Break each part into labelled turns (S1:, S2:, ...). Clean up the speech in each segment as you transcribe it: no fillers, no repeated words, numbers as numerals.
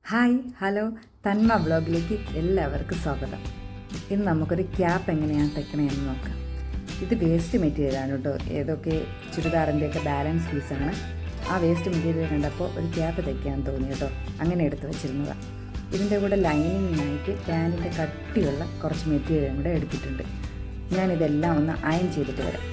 S1: Hi hello തന്മ വ്ളോഗിലേക്ക് എല്ലാവർക്കും സ്വാഗതം. ഇന്ന് നമുക്കൊരു ക്യാപ്പ് എങ്ങനെയാണ് തയ്ക്കണമെന്ന് നോക്കാം. ഇത് വേസ്റ്റ് മെറ്റീരിയലാണ് കേട്ടോ. ഏതൊക്കെ ചുരിദാറിൻ്റെയൊക്കെ ബാലൻസ് പീസാണ്. ആ വേസ്റ്റ് മെറ്റീരിയൽ കണ്ടപ്പോൾ ഒരു ക്യാപ്പ് തയ്ക്കാൻ തോന്നി കേട്ടോ. അങ്ങനെ എടുത്ത് വെച്ചിരുന്നതാണ്. ഇതിൻ്റെ കൂടെ ലൈനിങ്ങിനായിട്ട് പാൻറ്റിൻ്റെ കട്ടിയുള്ള കുറച്ച് മെറ്റീരിയലും കൂടെ എടുത്തിട്ടുണ്ട്. ഞാനിതെല്ലാം ഒന്ന് അയൺ ചെയ്തിട്ട് വരാം.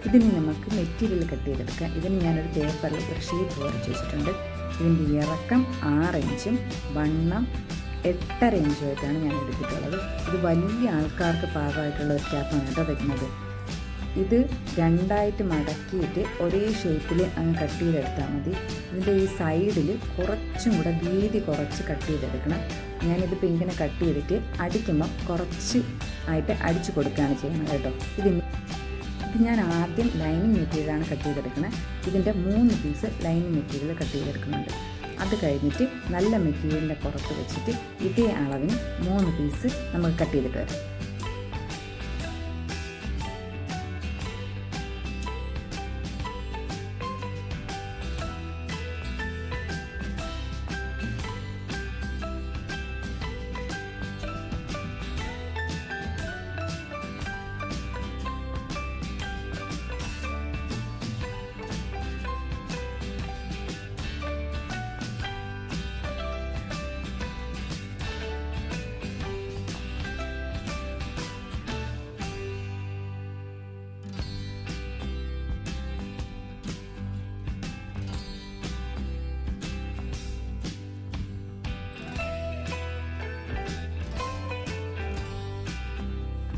S1: ഇതിന് നമുക്ക് മെറ്റീരിയൽ കട്ട് ചെയ്തെടുക്കാം. ഇതിന് ഞാനൊരു പേപ്പറിൽ ഒരു ഷീറ്റ് വരച്ച് വെച്ചിട്ടുണ്ട്. ഇതിൻ്റെ ഇറക്കം 6 ഇഞ്ചും വണ്ണം 8.5 ഇഞ്ചുമായിട്ടാണ് ഞാൻ എടുത്തിട്ടുള്ളത്. ഇത് വലിയ ആൾക്കാർക്ക് പാകമായിട്ടുള്ള ഒരു ക്യാപ്പാണ് കേട്ടോ വയ്ക്കുന്നത്. ഇത് രണ്ടായിട്ട് മടക്കിയിട്ട് ഒരേ ഷേപ്പിൽ അങ്ങ് കട്ട് ചെയ്തെടുത്താൽ മതി. ഇതിൻ്റെ ഈ സൈഡിൽ കുറച്ചും കൂടെ വീതി കുറച്ച് കട്ട് ചെയ്തെടുക്കണം. ഞാനിതിപ്പോൾ ഇങ്ങനെ കട്ട് ചെയ്തിട്ട് അടിക്കുമ്പോൾ കുറച്ച് ആയിട്ട് അടിച്ചു കൊടുക്കുകയാണ് ചെയ്യുന്നത് കേട്ടോ. ഇത് ഞാൻ ആദ്യം ലൈനിങ് മെറ്റീരിയലാണ് കട്ട് ചെയ്തെടുക്കുന്നത്. ഇതിൻ്റെ 3 പീസ് ലൈനിങ് മെറ്റീരിയൽ കട്ട് ചെയ്തെടുക്കുന്നുണ്ട്. അത് കഴിഞ്ഞിട്ട് നല്ല മെറ്റീരിയലിൻ്റെ പുറത്ത് വെച്ചിട്ട് ഇതേ അളവിന് 3 പീസ് നമുക്ക് കട്ട് ചെയ്തിട്ട് വരാം.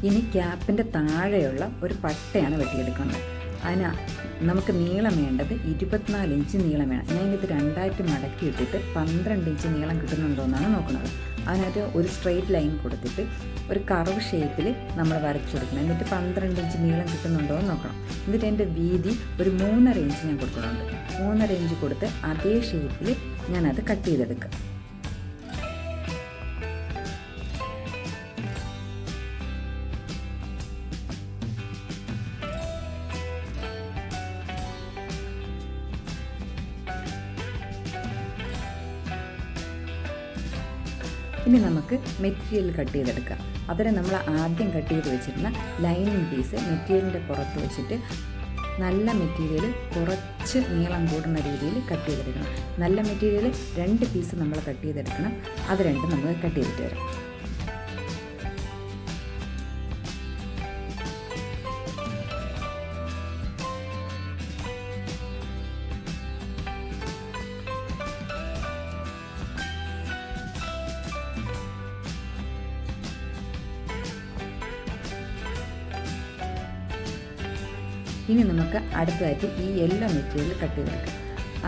S1: ഇനി ക്യാപ്പിൻ്റെ താഴെയുള്ള ഒരു പട്ടയാണ് വെട്ടിയെടുക്കുന്നത്. അതിന് നമുക്ക് നീളം വേണ്ടത് 24 ഇഞ്ച് നീളം വേണം. ഞാനിത് രണ്ടായിട്ട് മടക്കി ഇട്ടിട്ട് 12 ഇഞ്ച് നീളം കിട്ടുന്നുണ്ടോ എന്നാണ് നോക്കുന്നത്. അതിനകത്ത് ഒരു സ്ട്രെയിറ്റ് ലൈൻ കൊടുത്തിട്ട് ഒരു കർവ് ഷേപ്പിൽ നമ്മൾ വരച്ചു കൊടുക്കണം. എന്നിട്ട് 12 ഇഞ്ച് നീളം കിട്ടുന്നുണ്ടോ എന്ന് നോക്കണം. എന്നിട്ട് എൻ്റെ വീതി ഒരു 3.5 ഇഞ്ച് ഞാൻ കൊടുക്കുന്നുണ്ട്. 3.5 ഇഞ്ച് കൊടുത്ത് അതേ ഷേപ്പിൽ ഞാനത് കട്ട് ചെയ്തെടുക്കാം. ഇനി നമുക്ക് മെറ്റീരിയൽ കട്ട് ചെയ്തെടുക്കാം. അതിന് നമ്മൾ ആദ്യം കട്ട് ചെയ്ത് വെച്ചിരുന്ന ലൈനിങ് പീസ് മെറ്റീരിയലിൻ്റെ പുറത്ത് വെച്ചിട്ട് നല്ല മെറ്റീരിയൽ കുറച്ച് നീളം കൂടുന്ന രീതിയിൽ കട്ട് ചെയ്തെടുക്കണം. നല്ല മെറ്റീരിയൽ 2 പീസ് നമ്മൾ കട്ട് ചെയ്തെടുക്കണം. അത് രണ്ടും നമ്മൾ കട്ട് ചെയ്തിട്ട് വരാം. ഇനി നമുക്ക് അടുത്തതായിട്ട് ഈ യെല്ലോ മെറ്റീരിയൽ കട്ട് ചെയ്തെടുക്കാം.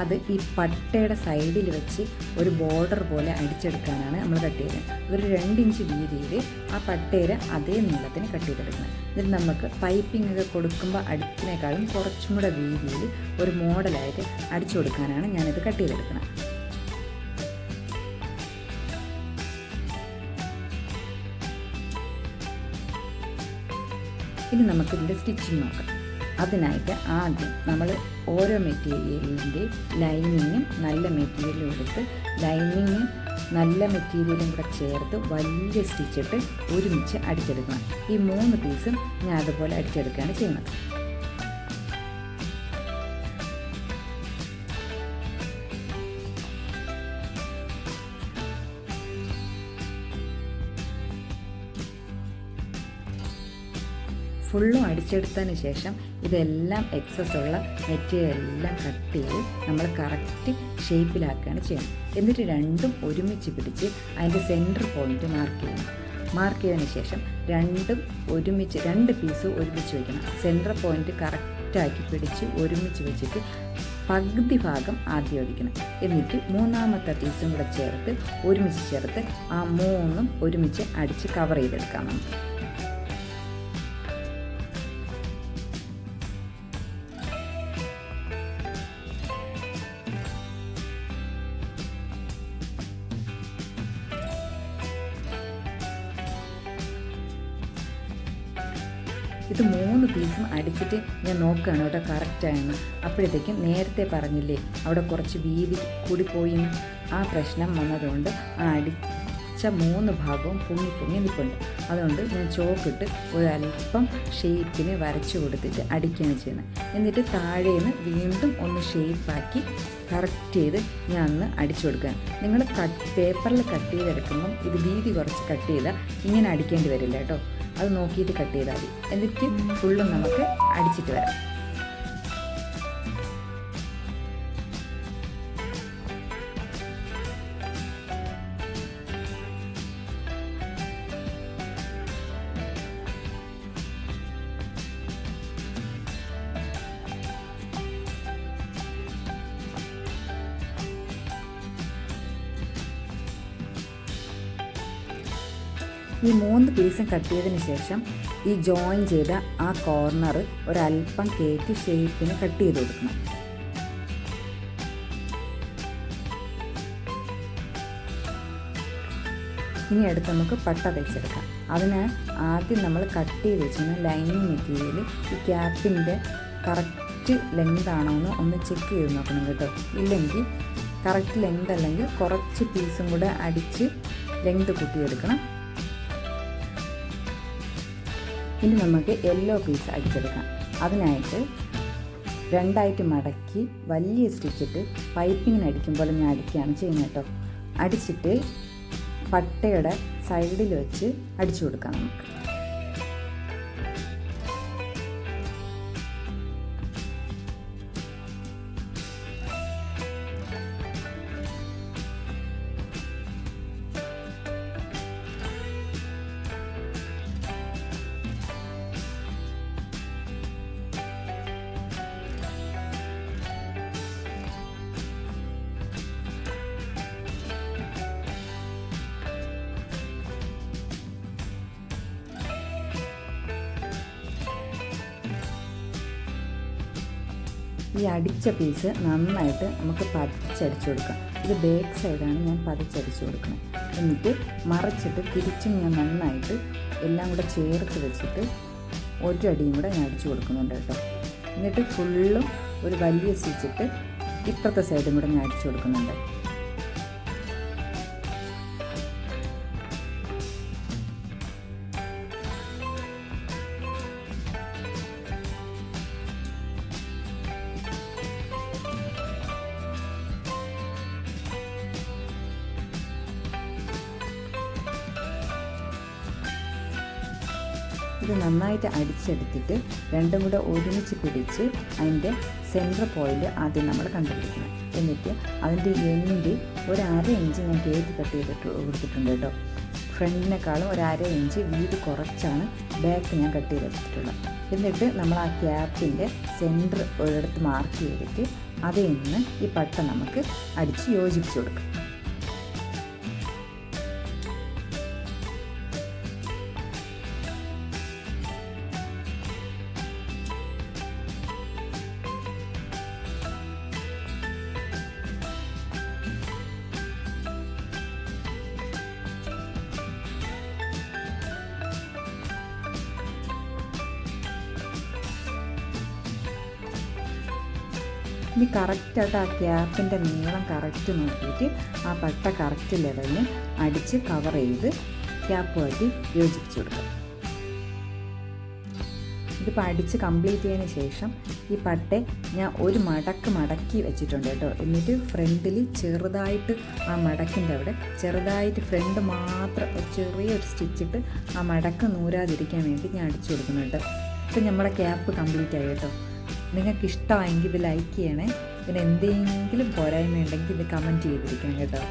S1: അത് ഈ പട്ടയുടെ സൈഡിൽ വെച്ച് ഒരു ബോർഡർ പോലെ അടിച്ചെടുക്കാനാണ് നമ്മൾ കട്ട് ചെയ്യുന്നത്. ഒരു 2 ഇഞ്ച് വീതിയിൽ ആ പട്ടയുടെ അതേ നീളത്തിന് കട്ട് ചെയ്തെടുക്കണം. എന്നിട്ട് നമുക്ക് പൈപ്പിംഗ് ഒക്കെ കൊടുക്കുമ്പോൾ അടിക്കുന്നേക്കാളും കുറച്ചും കൂടെ വീതിയിൽ ഒരു മോഡലായിട്ട് അടിച്ചു കൊടുക്കാനാണ് ഞാനിത് കട്ട് ചെയ്തെടുക്കുന്നത്. ഇനി നമുക്കിതിൻ്റെ സ്റ്റിച്ചിങ് നോക്കാം. അതിനായിട്ട് ആദ്യം നമ്മൾ ഓരോ മെറ്റീരിയലിൻ്റെ ലൈനിങ്ങും നല്ല മെറ്റീരിയലും എടുത്ത് ലൈനിങ്ങും നല്ല മെറ്റീരിയലും കൂടെ ചേർത്ത് വലിയ സ്റ്റിച്ചിട്ട് ഒരുമിച്ച് അടിച്ചെടുക്കണം. ഈ 3 പീസും ഞാൻ അതുപോലെ അടിച്ചെടുക്കുകയാണ് ചെയ്യുന്നത്. ഫുള്ളും അടിച്ചെടുത്തതിന് ശേഷം ഇതെല്ലാം എക്സസ് ഉള്ള മെറ്റീരിയൽ എല്ലാം കട്ട് ചെയ്ത് നമ്മൾ കറക്റ്റ് ഷേപ്പിലാക്കുകയാണ് ചെയ്യുന്നത്. എന്നിട്ട് രണ്ടും ഒരുമിച്ച് പിടിച്ച് അതിൻ്റെ സെൻറ്റർ പോയിൻറ്റ് മാർക്ക് ചെയ്യണം. മാർക്ക് ചെയ്തതിന് ശേഷം രണ്ട് പീസ് ഒരുമിച്ച് വയ്ക്കണം. സെൻറ്റർ പോയിൻറ്റ് കറക്റ്റാക്കി പിടിച്ച് ഒരുമിച്ച് വെച്ചിട്ട് പകുതി ഭാഗം ആദ്യം അടിക്കണം. എന്നിട്ട് മൂന്നാമത്തെ പീസും കൂടെ ഒരുമിച്ച് ചേർത്ത് ആ മൂന്നും ഒരുമിച്ച് അടിച്ച് കവർ ചെയ്തെടുക്കാം നമുക്ക്. ഇത് 3 പീസും അടിച്ചിട്ട് ഞാൻ നോക്കുകയാണ് കേട്ടോ കറക്റ്റായെന്ന്. അപ്പോഴത്തേക്കും നേരത്തെ പറഞ്ഞില്ലേ അവിടെ കുറച്ച് വീതി കൂടി പോയി, ആ പ്രശ്നം വന്നതുകൊണ്ട് ആ അടിച്ച 3 ഭാഗവും പൊങ്ങി നിൽപ്പുണ്ട്. അതുകൊണ്ട് ഞാൻ ചോക്കിട്ട് ഒരല്പം ഷേപ്പിന് വരച്ചു കൊടുത്തിട്ട് അടിക്കുകയാണ് ചെയ്യുന്നത്. എന്നിട്ട് താഴേന്ന് വീണ്ടും ഒന്ന് ഷേപ്പാക്കി കറക്റ്റ് ചെയ്ത് ഞാൻ ഒന്ന് അടിച്ചു കൊടുക്കുകയാണ്. നിങ്ങൾ പേപ്പറിൽ കട്ട് ചെയ്തെടുക്കുമ്പം ഇത് വീതി കുറച്ച് കട്ട് ചെയ്താൽ ഇങ്ങനെ അടിക്കേണ്ടി വരില്ല കേട്ടോ. അത് നോക്കിയിട്ട് കട്ട് ചെയ്താൽ മതി. എന്നിട്ട് ഫുള്ളും നമുക്ക് അടിച്ചിട്ട് വരാം. ഈ 3 പീസും കട്ട് ചെയ്തതിന് ശേഷം ഈ ജോയിൻ ചെയ്ത ആ കോർണർ ഒരല്പം കയറ്റി ഷേപ്പിന് കട്ട് ചെയ്ത് കൊടുക്കണം. ഇനി അടുത്ത് നമുക്ക് പട്ട തയ്ച്ചെടുക്കാം. അതിന് ആദ്യം നമ്മൾ കട്ട് ചെയ്ത് വെച്ചിരുന്ന ലൈനിങ് മെറ്റീരിയൽ ഈ ക്യാപ്പിൻ്റെ കറക്റ്റ് ലെങ്ത് ആണോ എന്ന് ഒന്ന് ചെക്ക് ചെയ്ത് നോക്കണം കേട്ടോ. ഇല്ലെങ്കിൽ കറക്റ്റ് ലെങ്ത് അല്ലെങ്കിൽ കുറച്ച് പീസും കൂടെ അടിച്ച് ലെങ്ത് കൂട്ടിയെടുക്കണം. ഇനി നമുക്ക് യെല്ലോ പീസ് അടിച്ചെടുക്കാം. അതിനായിട്ട് രണ്ടായിട്ട് മടക്കി വലിയ സ്റ്റിച്ചിട്ട് പൈപ്പിങ്ങിന് അടിക്കുമ്പോൾ ഞാൻ അടിക്കുകയാണ് ചെയ്യുന്നത് കേട്ടോ. അടിച്ചിട്ട് പട്ടയുടെ സൈഡിൽ വെച്ച് അടിച്ചു കൊടുക്കാം നമുക്ക്. ഈ അടിച്ച പീസ് നന്നായിട്ട് നമുക്ക് പതിച്ചടിച്ചു കൊടുക്കാം. ഇത് ബാക്ക് സൈഡാണ് ഞാൻ പതിച്ചടിച്ചു കൊടുക്കുന്നത്. എന്നിട്ട് മറച്ചിട്ട് തിരിച്ചും ഞാൻ നന്നായിട്ട് എല്ലാം കൂടെ ചേർത്ത് വെച്ചിട്ട് ഒരടിയും കൂടെ ഞാൻ അടിച്ചു കൊടുക്കുന്നുണ്ട് കേട്ടോ. എന്നിട്ട് ഫുള്ളും ഒരു വലിയ സ്റ്റിച്ചിട്ട് ഇപ്പുറത്തെ സൈഡും കൂടെ ഞാൻ അടിച്ചു കൊടുക്കുന്നുണ്ട്. ഇത് നന്നായിട്ട് അടിച്ചെടുത്തിട്ട് രണ്ടും കൂടെ ഒരുമിച്ച് പിടിച്ച് അതിൻ്റെ സെൻറ്റർ പോയിൻ്റ് ആദ്യം നമ്മൾ കണ്ടുപിടിക്കണം. എന്നിട്ട് അതിൻ്റെ എൻഡ് ഒരു 1/2 ഇഞ്ച് ഞാൻ കയറ്റി കട്ട് ചെയ്തിട്ട് കൊടുത്തിട്ടുണ്ട് കേട്ടോ. ഫ്രണ്ടിനേക്കാളും ഒരു 1/2 ഇഞ്ച് വീതി കുറച്ചാണ് ബാക്ക് ഞാൻ കട്ട് ചെയ്തെടുത്തിട്ടുള്ളത്. എന്നിട്ട് നമ്മൾ ആ ക്യാപ്പിൻ്റെ സെൻറ്റർ ഒരിടത്ത് മാർക്ക് ചെയ്തിട്ട് അതിൽ നിന്ന് ഈ പട്ട നമുക്ക് അടിച്ച് യോജിപ്പിച്ച് കൊടുക്കാം. ഇനി കറക്റ്റായിട്ട് ആ ക്യാപ്പിൻ്റെ നീളം കറക്റ്റ് നോക്കിയിട്ട് ആ പട്ട കറക്റ്റ് ലെവലിന് അടിച്ച് കവർ ചെയ്ത് ക്യാപ്പുമായിട്ട് യോജിപ്പിച്ച് കൊടുക്കുക. ഇതിപ്പോൾ അടിച്ച് കംപ്ലീറ്റ് ചെയ്തതിന് ശേഷം ഈ പട്ട ഞാൻ ഒരു മടക്കി വെച്ചിട്ടുണ്ട് കേട്ടോ. എന്നിട്ട് ഫ്രണ്ടിൽ ചെറുതായിട്ട് ആ മടക്കിൻ്റെ അവിടെ ചെറുതായിട്ട് ഫ്രണ്ട് മാത്രം ചെറിയൊരു സ്റ്റിച്ചിട്ട് ആ മടക്ക് നൂരാതിരിക്കാൻ വേണ്ടി ഞാൻ അടിച്ചു കൊടുക്കുന്നുണ്ട്. ഇപ്പം നമ്മളെ ക്യാപ്പ് കംപ്ലീറ്റ് ആയി കേട്ടോ. നിങ്ങൾക്ക് ഇഷ്ടമായെങ്കിൽ ഇത് ലൈക്ക് ചെയ്യണേ. പിന്നെ എന്തെങ്കിലും പോരായ്മ ഉണ്ടെങ്കിൽ ഇത് കമൻറ്റ് ചെയ്തിരിക്കണം കേട്ടോ.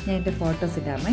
S1: ഞാൻ എൻ്റെ ഫോട്ടോസ് ഇടാമേ.